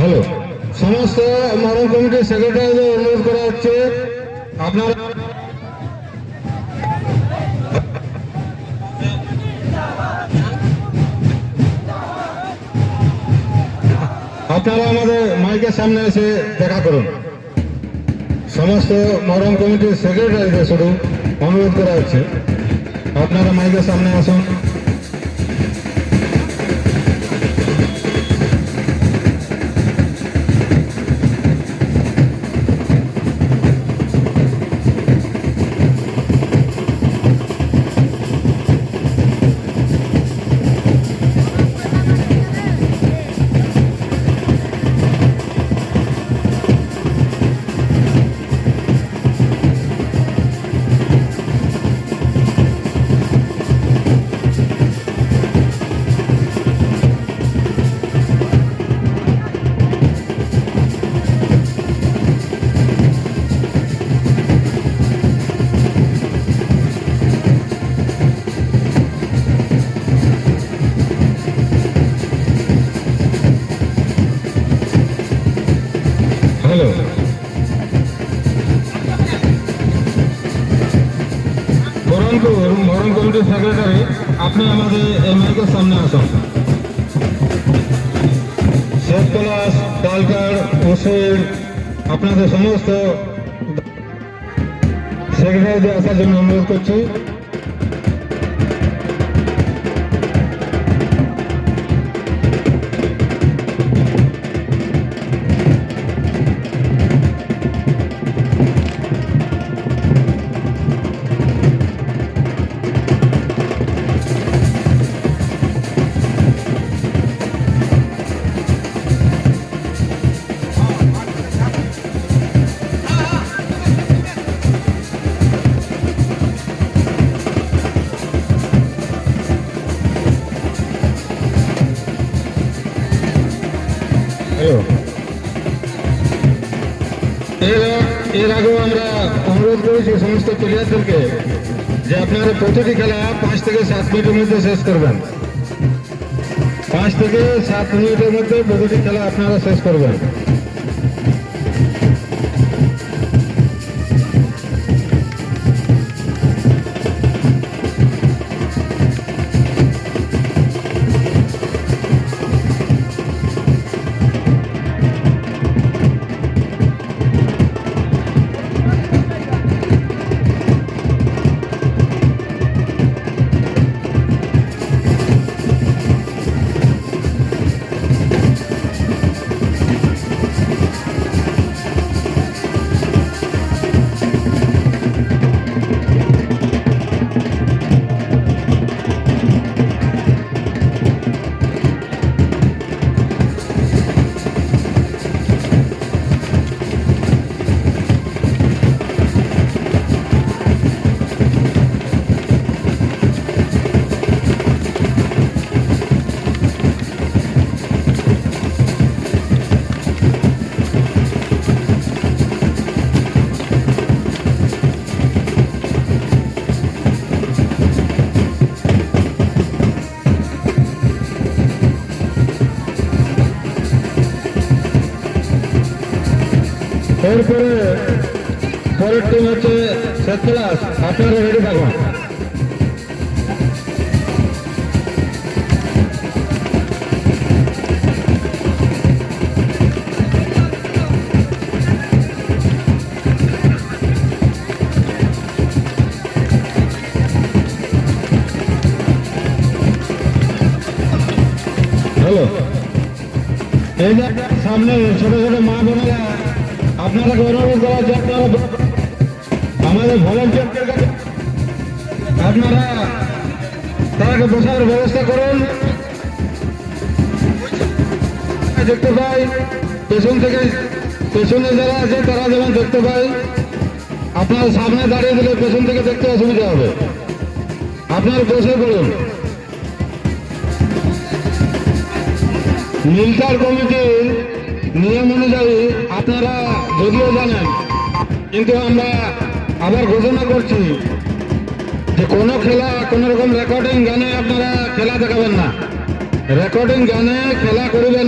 Hello, সমস্ত model কমিটির সেক্রেটারিদের অনুরোধ করা হচ্ছে আপনারা আমাদের মাইকের সামনে এসে দেখা করুন। সমস্ত মডেল কমিটির সেক্রেটারিদের শুধু অনুরোধ করা হচ্ছে আপনারা মাইকের সামনে আসুন। হ্যালো, মরণ কমিটির সেক্রেটারি, আপনি আমাদের এই মাইকের সামনে আসুন। শেখ পলাশ, তালকার, ওসির, আপনাদের সমস্ত সেক্রেটারিদের আসার জন্য অনুরোধ করছি। এর আগেও আমরা অনুরোধ করেছি সমস্ত প্লেয়ারদেরকে যে আপনারা প্রতিটি খেলা 5 থেকে 7 মিনিটের মধ্যে শেষ করবেন। 5 থেকে 7 মিনিটের মধ্যে প্রতিটি খেলা আপনারা শেষ করবেন। এরপরে পরের টিম হচ্ছে শেখ পলাশ, আপনারা রেডি থাকুন। হ্যালো, এই যে সামনে ছোট ছোট মা বোনেরা, আপনারা অনুরোধ করা যে আপনারা আমাদের ভলান্টিয়ারদের কাছে আপনারা তাকে বসার ব্যবস্থা করুন। দেখতে পাই পেছনে যারা আছে তারা যেমন দেখতে পাই, আপনার সামনে দাঁড়িয়ে দিলে পেছন থেকে দেখতে অসুবিধা হবে। আপনার বসে পড়ুন। মিল্টার কমিটির নিয়ম অনুযায়ী আপনারা যদিও জানেন, কিন্তু আমরা আবার ঘোষণা করছি যে কোনো খেলা কোনো রকম রেকর্ডিং গানে আপনারা খেলা দেখাবেন না, রেকর্ডিং গানে খেলা করবেন না।